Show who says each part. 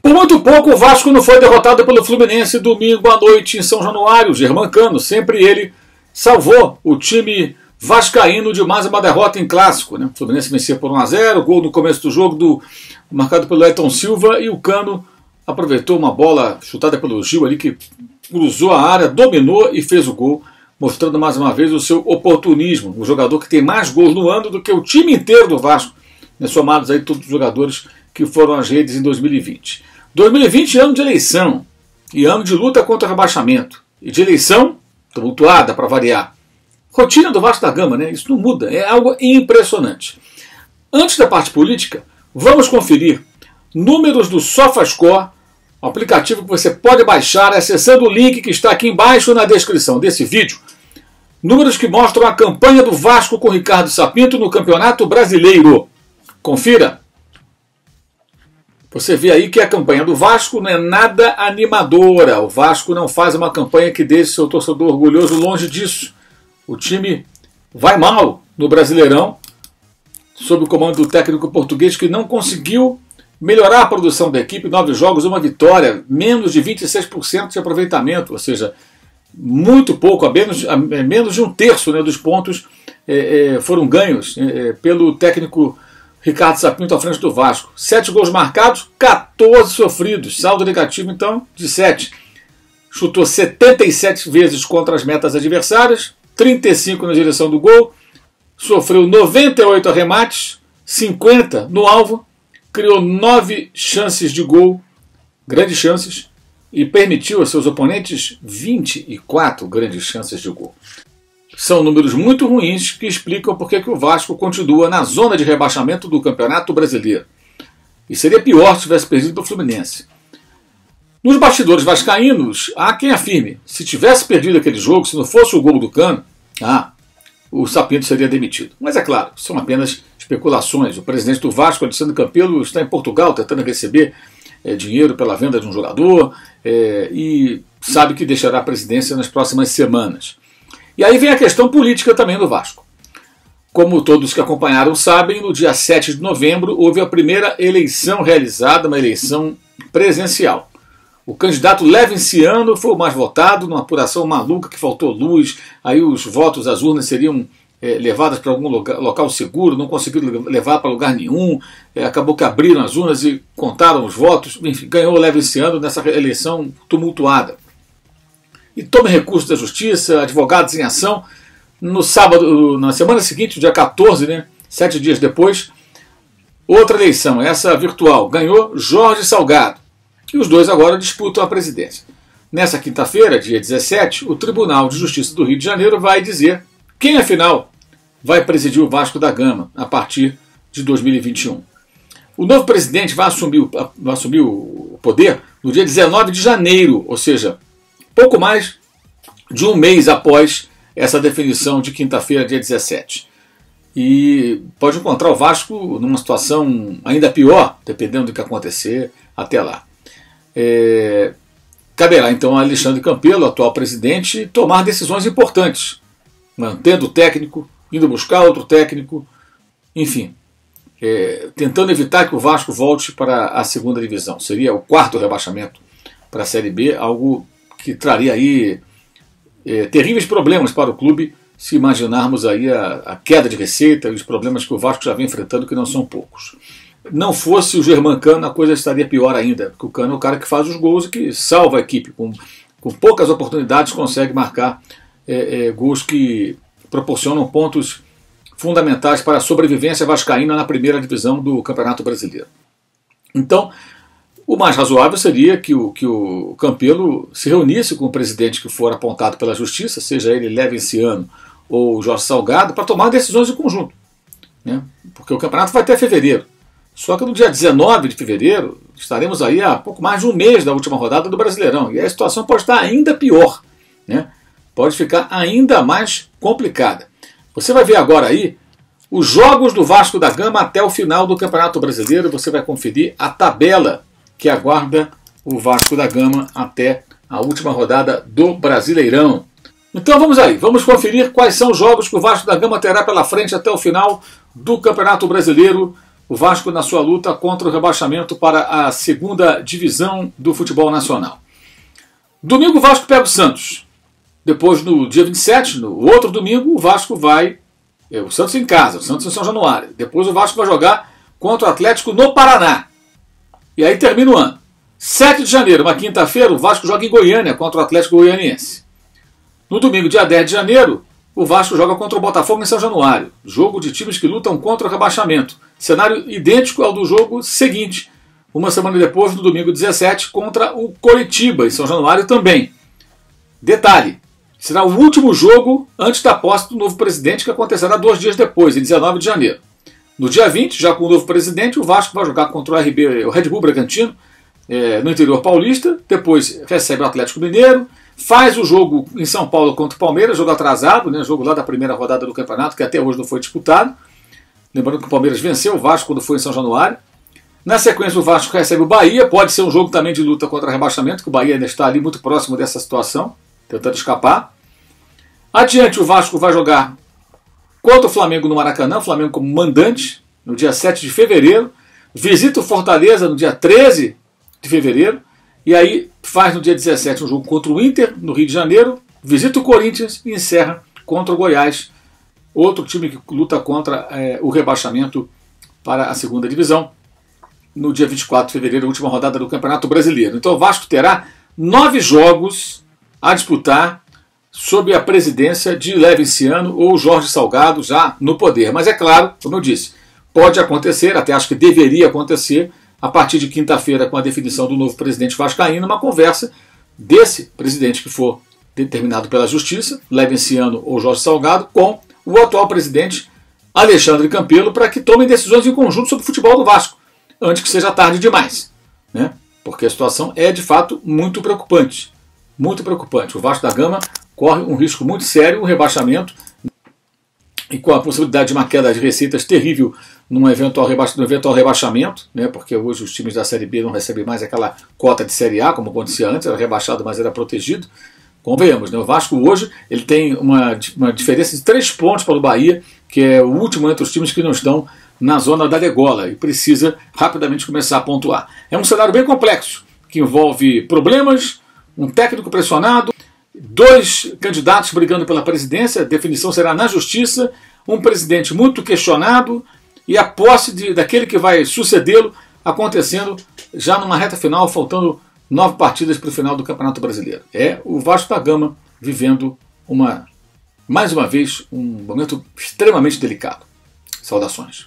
Speaker 1: Por muito pouco, o Vasco não foi derrotado pelo Fluminense domingo à noite em São Januário. Germancano, sempre ele, salvou o time vascaíno de mais uma derrota em clássico, né? O Fluminense venceu por 1 a 0, gol no começo do jogo marcado pelo Ayrton Silva, e o Cano aproveitou uma bola chutada pelo Gil ali que cruzou a área, dominou e fez o gol, mostrando mais uma vez o seu oportunismo. O jogador que tem mais gols no ano do que o time inteiro do Vasco, né? Somados aí todos os jogadores que foram às redes em 2020. 2020 é ano de eleição e ano de luta contra o rebaixamento. E de eleição tumultuada, para variar. Rotina do Vasco da Gama, né? Isso não muda, é algo impressionante. Antes da parte política, vamos conferir números do SofaScore, um aplicativo que você pode baixar acessando o link que está aqui embaixo na descrição desse vídeo. Números que mostram a campanha do Vasco com Ricardo Sapinto no Campeonato Brasileiro. Confira. Você vê aí que a campanha do Vasco não é nada animadora. O Vasco não faz uma campanha que deixe seu torcedor orgulhoso, longe disso. O time vai mal no Brasileirão, sob o comando do técnico português que não conseguiu melhorar a produção da equipe. 9 jogos, 1 vitória, menos de 26% de aproveitamento, ou seja, muito pouco, a menos de 1/3, né, dos pontos foram ganhos pelo técnico Ricardo Sapinto à frente do Vasco. 7 gols marcados, 14 sofridos. Saldo negativo, então, de 7. Chutou 77 vezes contra as metas adversárias, 35 na direção do gol. Sofreu 98 arremates, 50 no alvo. Criou 9 chances de gol, grandes chances, e permitiu a seus oponentes 24 grandes chances de gol. São números muito ruins que explicam por que o Vasco continua na zona de rebaixamento do Campeonato Brasileiro. E seria pior se tivesse perdido para o Fluminense. Nos bastidores vascaínos, há quem afirme, se tivesse perdido aquele jogo, se não fosse o gol do Cano, o Sapinto seria demitido. Mas é claro, são apenas especulações. O presidente do Vasco, Alessandro Campelo, está em Portugal tentando receber dinheiro pela venda de um jogador e sabe que deixará a presidência nas próximas semanas. E aí vem a questão política também do Vasco. Como todos que acompanharam sabem, no dia 7 de novembro houve a primeira eleição realizada, uma eleição presencial. O candidato Levinciano foi o mais votado, numa apuração maluca que faltou luz, aí os votos, as urnas seriam levadas para algum local seguro, não conseguiram levar para lugar nenhum, acabou que abriram as urnas e contaram os votos, enfim, ganhou o Levinciano nessa eleição tumultuada. E tome recurso da justiça, advogados em ação. No sábado, na semana seguinte, dia 14, né, 7 dias depois, outra eleição, essa virtual, ganhou Jorge Salgado. E os dois agora disputam a presidência. Nessa quinta-feira, dia 17, o Tribunal de Justiça do Rio de Janeiro vai dizer quem, afinal, vai presidir o Vasco da Gama a partir de 2021. O novo presidente vai assumir o poder no dia 19 de janeiro, ou seja, pouco mais de um mês após essa definição de quinta-feira, dia 17. E pode encontrar o Vasco numa situação ainda pior, dependendo do que acontecer até lá. Caberá então a Alexandre Campelo, atual presidente, tomar decisões importantes, mantendo o técnico, indo buscar outro técnico, enfim, tentando evitar que o Vasco volte para a segunda divisão. Seria o 4º rebaixamento para a Série B, algo que traria aí terríveis problemas para o clube, se imaginarmos aí a queda de receita e os problemas que o Vasco já vem enfrentando, que não são poucos. Não fosse o Germancano, a coisa estaria pior ainda, porque o Cano é o cara que faz os gols e que salva a equipe. Com poucas oportunidades consegue marcar gols que proporcionam pontos fundamentais para a sobrevivência vascaína na primeira divisão do Campeonato Brasileiro. Então, o mais razoável seria que o Campelo se reunisse com o presidente que for apontado pela Justiça, seja ele Levinciano ou Jorge Salgado, para tomar decisões em conjunto, né? Porque o campeonato vai até fevereiro. Só que no dia 19 de fevereiro estaremos aí há pouco mais de um mês da última rodada do Brasileirão. E a situação pode estar ainda pior, né? Pode ficar ainda mais complicada. Você vai ver agora aí os jogos do Vasco da Gama até o final do Campeonato Brasileiro. Você vai conferir a tabela que aguarda o Vasco da Gama até a última rodada do Brasileirão. Então vamos aí, vamos conferir quais são os jogos que o Vasco da Gama terá pela frente até o final do Campeonato Brasileiro, o Vasco na sua luta contra o rebaixamento para a segunda divisão do futebol nacional. Domingo o Vasco pega o Santos. Depois, no dia 27, no outro domingo, o Vasco vai... o Santos em casa, o Santos em São Januário. Depois o Vasco vai jogar contra o Atlético no Paraná. E aí termina o ano. 7 de janeiro, uma quinta-feira, o Vasco joga em Goiânia contra o Atlético Goianiense. No domingo, dia 10 de janeiro, o Vasco joga contra o Botafogo em São Januário. Jogo de times que lutam contra o rebaixamento. Cenário idêntico ao do jogo seguinte. Uma semana depois, no domingo 17, contra o Coritiba, em São Januário também. Detalhe, será o último jogo antes da posse do novo presidente, que acontecerá 2 dias depois, em 19 de janeiro. No dia 20, já com o novo presidente, o Vasco vai jogar contra o Red Bull Bragantino, no interior paulista. Depois recebe o Atlético Mineiro, faz o jogo em São Paulo contra o Palmeiras, jogo atrasado, né, jogo lá da primeira rodada do campeonato, que até hoje não foi disputado. Lembrando que o Palmeiras venceu o Vasco quando foi em São Januário. Na sequência, o Vasco recebe o Bahia, pode ser um jogo também de luta contra o rebaixamento, que o Bahia ainda está ali muito próximo dessa situação, tentando escapar. Adiante, o Vasco vai jogar contra o Flamengo no Maracanã, o Flamengo como mandante, no dia 7 de fevereiro. Visita o Fortaleza no dia 13 de fevereiro. E aí faz no dia 17 um jogo contra o Inter, no Rio de Janeiro. Visita o Corinthians e encerra contra o Goiás, outro time que luta contra o rebaixamento para a segunda divisão, no dia 24 de fevereiro, a última rodada do Campeonato Brasileiro. Então o Vasco terá 9 jogos a disputar sob a presidência de Levinciano ou Jorge Salgado já no poder. Mas é claro, como eu disse, pode acontecer, até acho que deveria acontecer, a partir de quinta-feira, com a definição do novo presidente vascaíno, uma conversa desse presidente que for determinado pela Justiça, Levinciano ou Jorge Salgado, com o atual presidente Alexandre Campelo, para que tomem decisões em conjunto sobre o futebol do Vasco, antes que seja tarde demais, né? Porque a situação é, de fato, muito preocupante. Muito preocupante. O Vasco da Gama corre um risco muito sério, um rebaixamento, e com a possibilidade de uma queda de receitas terrível num eventual rebaixamento, né? Porque hoje os times da Série B não recebem mais aquela cota de Série A, como acontecia antes, era rebaixado, mas era protegido. Convenhamos, né? O Vasco hoje ele tem uma diferença de 3 pontos para o Bahia, que é o último entre os times que não estão na zona da degola, e precisa rapidamente começar a pontuar. É um cenário bem complexo, que envolve problemas, um técnico pressionado, 2 candidatos brigando pela presidência, a definição será na Justiça, um presidente muito questionado e a posse daquele que vai sucedê-lo acontecendo já numa reta final, faltando 9 partidas para o final do Campeonato Brasileiro. É o Vasco da Gama vivendo mais uma vez um momento extremamente delicado. Saudações.